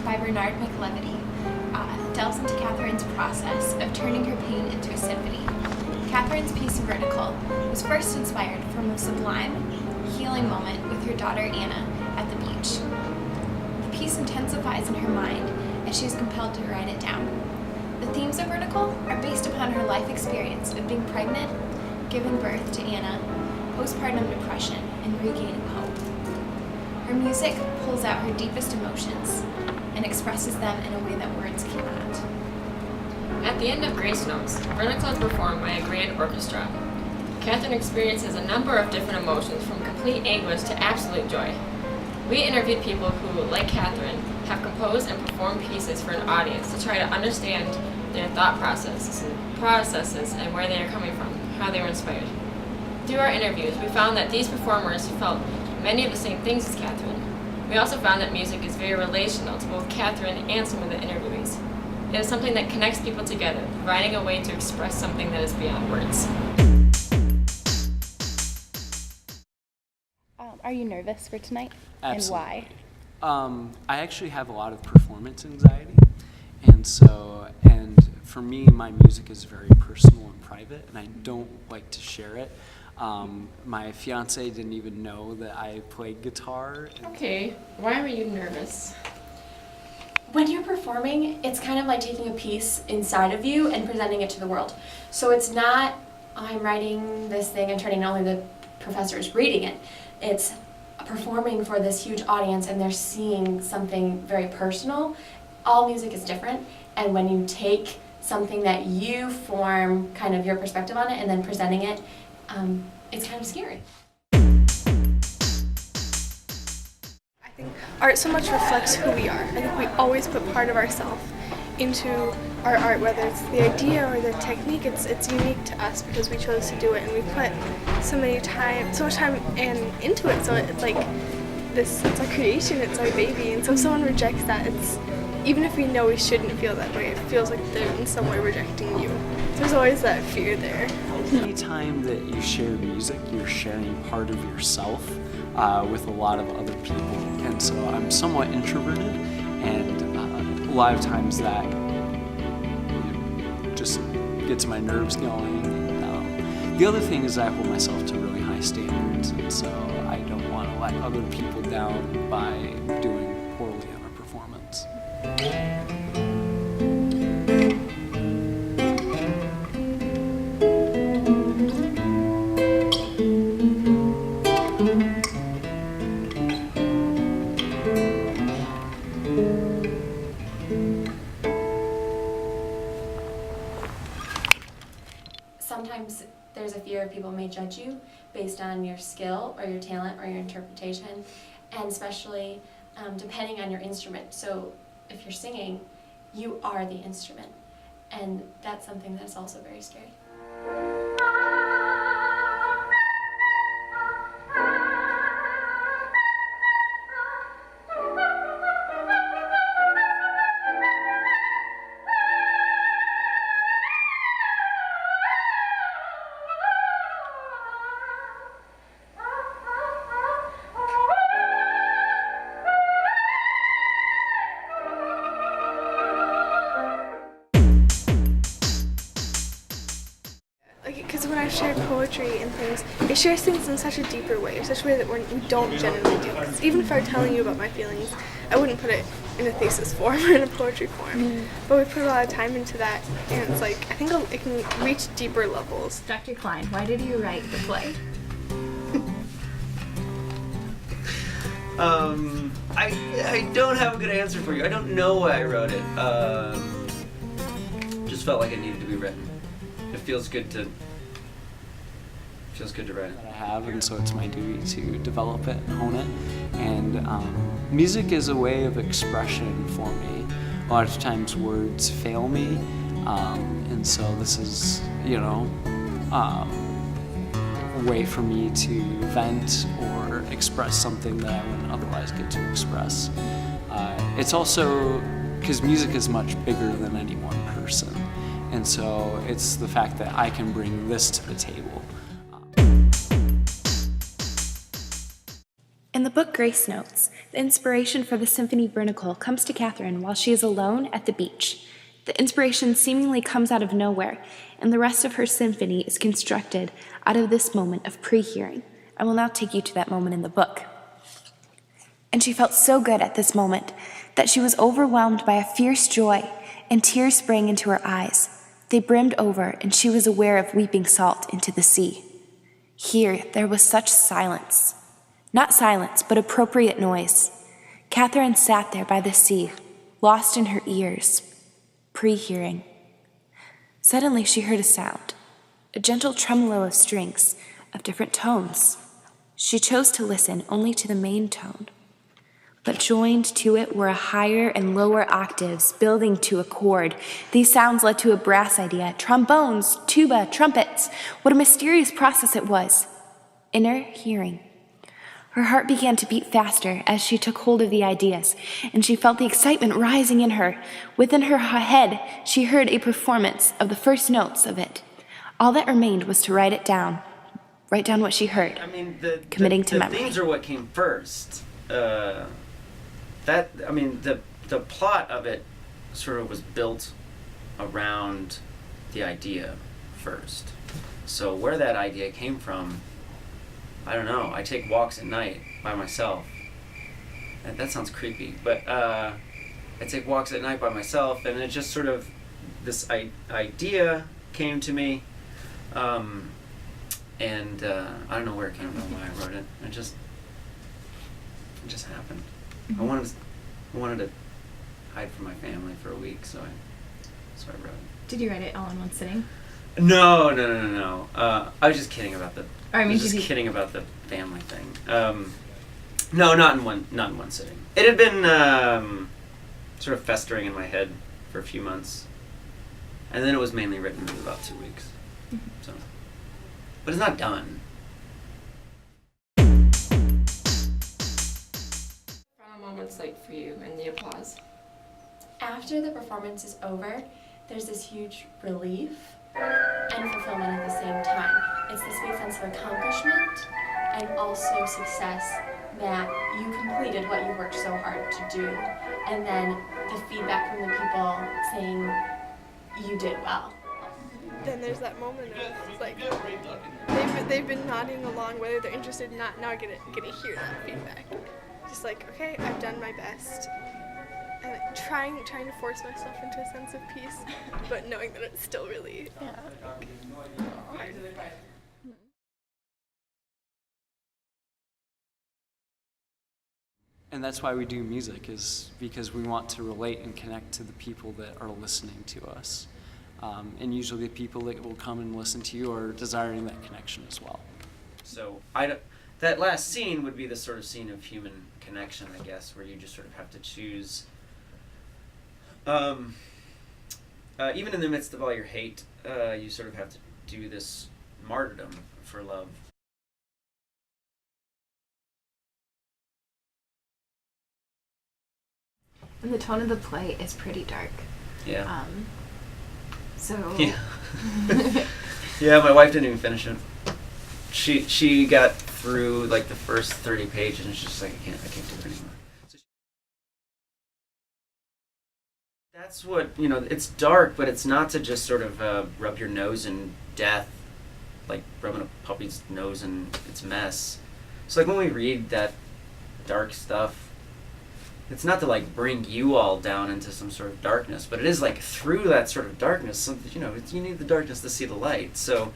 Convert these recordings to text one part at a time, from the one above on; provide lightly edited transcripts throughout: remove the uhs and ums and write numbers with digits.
by Vernacle and Vulnerability delves into Catherine's process of turning her pain into a symphony. Catherine's piece Vernacle was first inspired from a sublime, healing moment with her daughter Anna at the beach. The piece intensifies in her mind as she is compelled to write it down. The themes of Vernacle are based upon her life experience of being pregnant, giving birth to Anna, postpartum depression, and regaining hope. Her music pulls out her deepest emotions and expresses them in a way that words cannot. At the end of Grace Notes, Vernacle is performed by a grand orchestra. Catherine experiences a number of different emotions from complete anguish to absolute joy. We interviewed people who, like Catherine, have composed and performed pieces for an audience to try to understand their thought processes and where they are coming from, how they were inspired. Through our interviews, we found that these performers felt many of the same things as Catherine. We also found that music is very relational to both Catherine and some of the interviewees. It is something that connects people together, providing a way to express something that is beyond words. Are you nervous for tonight? Absolutely. And why? I actually have a lot of performance anxiety, and for me, my music is very personal and private, and I don't like to share it. My fiance didn't even know that I played guitar. Okay, why were you nervous? When you're performing, it's kind of like taking a piece inside of you and presenting it to the world. So it's not, I'm writing this thing and turning only the professor is reading it. It's performing for this huge audience and they're seeing something very personal. All music is different, and when you take something that you form kind of your perspective on it and then presenting it, it's kind of scary. I think art so much reflects who we are. I think we always put part of ourselves into our art, whether it's the idea or the technique. It's unique to us because we chose to do it, and we put so much time into it. So it's like this. It's our creation. It's our baby. And so if someone rejects that, it's even if we know we shouldn't feel that way, it feels like they're in some way rejecting you. There's always that fear there. Anytime that you share music, you're sharing part of yourself with a lot of other people. And so I'm somewhat introverted, and a lot of times that just gets my nerves going. The other thing is I hold myself to really high standards, and so I don't want to let other people down by doing poorly on a performance. Sometimes there's a fear people may judge you based on your skill or your talent or your interpretation, and especially depending on your instrument. So if you're singing, you are the instrument, and that's something that's also very scary. Because when I share poetry and things, I share things in such a deeper way, in such a way that we don't generally do. Because even if I were telling you about my feelings, I wouldn't put it in a thesis form or in a poetry form. But we put a lot of time into that, and it's like, I think it can reach deeper levels. Dr. Klein, why did you write the play? I don't have a good answer for you. I don't know why I wrote it. Just felt like it needed to be written. It feels good to write it. That I have, and so it's my duty to develop it and hone it. And music is a way of expression for me. A lot of times words fail me, and so this is, a way for me to vent or express something that I wouldn't otherwise get to express. It's also because music is much bigger than any one person, and so it's the fact that I can bring this to the table. In the book Grace Notes, the inspiration for the symphony Vernacle comes to Catherine while she is alone at the beach. The inspiration seemingly comes out of nowhere, and the rest of her symphony is constructed out of this moment of pre-hearing. I will now take you to that moment in the book. And she felt so good at this moment that she was overwhelmed by a fierce joy, and tears sprang into her eyes. They brimmed over, and she was aware of weeping salt into the sea. Here, there was such silence. Not silence, but appropriate noise. Catherine sat there by the sea, lost in her ears, pre-hearing. Suddenly she heard a sound, a gentle tremolo of strings, of different tones. She chose to listen only to the main tone, but joined to it were a higher and lower octaves building to a chord. These sounds led to a brass idea, trombones, tuba, trumpets. What a mysterious process it was. Inner hearing. Her heart began to beat faster as she took hold of the ideas, and she felt the excitement rising in her. Within her head, she heard a performance of the first notes of it. All that remained was to write it down. Write down what she heard, committing to memory. The themes are what came first. The plot of it sort of was built around the idea first. So where that idea came from, I don't know. I take walks at night by myself. That sounds creepy, but I take walks at night by myself, and it just sort of, this idea came to me, and I don't know where it came from when I wrote it. It just happened. I wanted to hide from my family for a week, so I wrote it. Did you write it all in one sitting? No. I was just kidding about the. Kidding about the family thing. No, not in one sitting. It had been sort of festering in my head for a few months, and then it was mainly written in about 2 weeks. So, but it's not done. Final moments like for you and the applause. After the performance is over, there's this huge relief and fulfillment at the same time. It's this big sense of accomplishment and also success that you completed what you worked so hard to do. And then the feedback from the people saying you did well. Then there's that moment of like they've been nodding along whether they're interested or not. Now I get to hear that feedback. Just like, okay, I've done my best. And like, trying to force myself into a sense of peace, but knowing that it's still really hard. And that's why we do music, is because we want to relate and connect to the people that are listening to us. And usually the people that will come and listen to you are desiring that connection as well. So that last scene would be the sort of scene of human connection, I guess, where you just sort of have to choose. Even in the midst of all your hate, you sort of have to do this martyrdom for love. And the tone of the play is pretty dark. Yeah. So. Yeah. Yeah, my wife didn't even finish it. She got through like the first 30 pages and she's just like, I can't do it anymore. That's what, it's dark, but it's not to just sort of rub your nose in death, like rubbing a puppy's nose in its mess. So like when we read that dark stuff, it's not to like bring you all down into some sort of darkness, but it is like through that sort of darkness, you need the darkness to see the light. So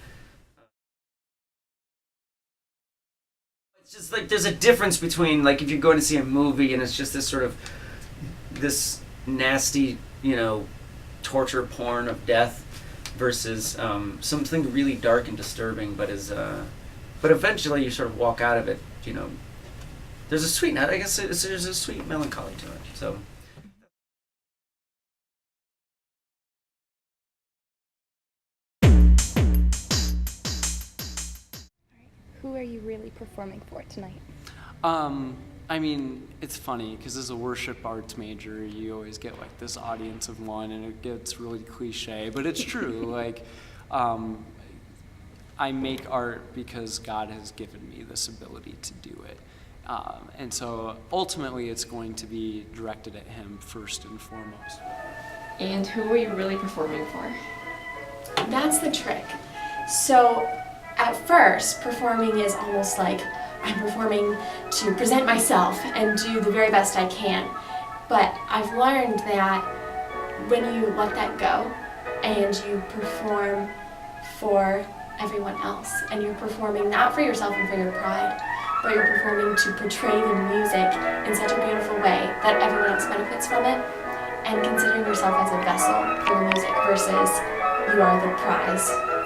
it's just like there's a difference between like if you're going to see a movie and it's just this sort of this nasty, torture porn of death versus something really dark and disturbing, but eventually you sort of walk out of it, there's a sweet, I guess there's a sweet melancholy to it, so. Who are you really performing for tonight? I mean, it's funny because as a worship arts major, you always get like this audience of one, and it gets really cliche, but it's true. Like, I make art because God has given me this ability to do it. And so ultimately it's going to be directed at him first and foremost. And who are you really performing for? That's the trick. So at first, performing is almost like I'm performing to present myself and do the very best I can. But I've learned that when you let that go and you perform for everyone else, and you're performing not for yourself and for your pride, but you're performing to portray the music in such a beautiful way that everyone else benefits from it, and considering yourself as a vessel for the music versus you are the prize